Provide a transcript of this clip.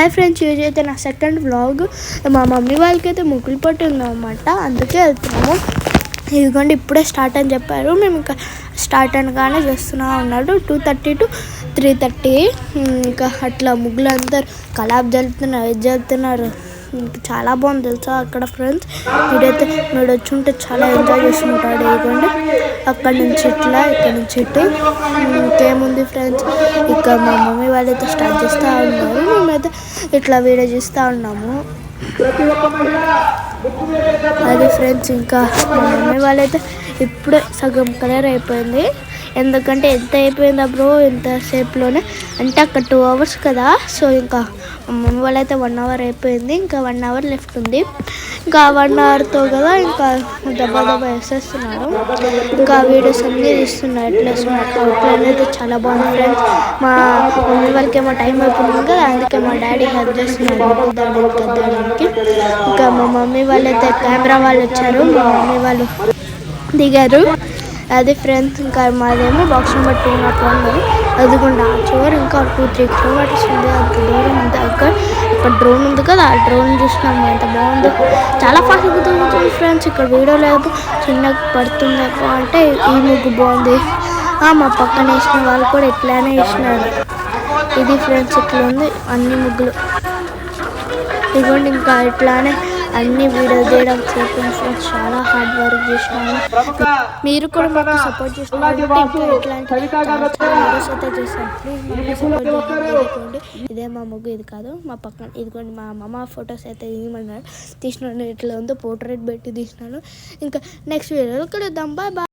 Hi friends, ఈరోజు అయితే నా సెకండ్ వ్లాగ్. మా మమ్మీ వాళ్ళకైతే ముగ్గులు పట్టి ఉందన్నమాట, అందుకే వెళ్తున్నాము. ఇదిగోండి ఇప్పుడే స్టార్ట్ అని చెప్పారు. మేము ఇంకా స్టార్ట్ అనగానే చేస్తున్నా ఉన్నాడు. 2:30 to 3:30 ఇంకా అట్లా ముగ్గులు అందరు కలాబ్ జరుపుతున్నారు, ఇది జరుపుతున్నారు. చాలా బాగుంది తెలుసా అక్కడ ఫ్రెండ్స్. వీడైతే మీరు వచ్చి ఉంటే చాలా ఎంజాయ్ చేస్తుంటాడు. ఇదిగోండి అక్కడ నుంచి ఇట్లా, ఇక్కడ నుంచి ఇటు. ఇంకేముంది ఫ్రెండ్స్, ఇక్కడ మా మమ్మీ వాళ్ళైతే స్టార్ట్ చేస్తూ ఉన్నారు. మేమైతే ఇట్లా వీడియో చేస్తూ ఉన్నాము. అది ఫ్రెండ్స్, ఇంకా మా మమ్మీ వాళ్ళైతే ఇప్పుడే సగం కలర్ అయిపోయింది. ఎందుకంటే ఎంత అయిపోయిందా బ్రో ఎంతసేపులోనే, అంటే అక్కడ 2 hours కదా. సో ఇంకా మా మమ్మీ వాళ్ళైతే 1 hour అయిపోయింది, ఇంకా 1 hour లెఫ్ట్ ఉంది. ఇంకా 1 hourతో కదా ఇంకా దెబ్బ వేసేస్తున్నారు. ఇంకా వీడియోస్ అన్నీ తీస్తున్నారు, ఎట్లా వేస్తున్నారు. అవుట్లైన్ అయితే చాలా బాగుంది ఫ్రెండ్స్. మా మమ్మీ వాళ్ళకి ఏమో టైం అయిపోయింది కదా, అందుకే మా డాడీ హెల్ప్ చేస్తున్నారు దానికి. ఇంకా మా మమ్మీ వాళ్ళైతే కెమెరా వాళ్ళు వచ్చారు, మా మమ్మీ వాళ్ళు దిగారు. అది ఫ్రెండ్స్, ఇంకా మాదేమో బాక్స్ నెంబర్ 2 ఉన్నట్లు. అదికుండా ఆ చివరి ఇంకా 2-3 kilometers ఉంది, అంత దూరం ఉంది. అక్కడ డ్రోన్ ఉంది కదా, ఆ డ్రోన్ చూసినాము, ఎంత బాగుందో. చాలా ఫాస్ట్గా తిరుగుతుంది ఫ్రెండ్స్. ఇక్కడ వీడియో లేదు, చిన్నగా పడుతుంది అంటే ఈ ముగ్గు బాగుంది. మా పక్కన వేసిన వాళ్ళు కూడా ఇట్లానే వేసినారు. ఇది ఫ్రెండ్స్, ఇట్లా ఉంది అన్ని ముగ్గులు. ఇదిగోండి ఇంకా ఇట్లానే అన్ని వీడియో చేయడం ఫ్రెండ్స్. చాలా హార్డ్ వర్క్ చేసినాము. మీరు కూడా మాకు సపోర్ట్ చేస్తున్నారు. ఇట్లాంటి వీడియోస్ అయితే చేస్తాను. ప్లీజ్ సపోర్ట్ చేసుకోండి. ఇదే మా ముగ్గు, ఇది కాదు మా పక్కన. ఇదిగోండి మా అమ్మ ఫొటోస్ అయితే తీయమన్నారు, తీసినాను. ఇట్లా ఉందో పోర్ట్రేట్ పెట్టి తీసినాను. ఇంకా నెక్స్ట్ వీడియోలో కలుద్దాం. Bye bye.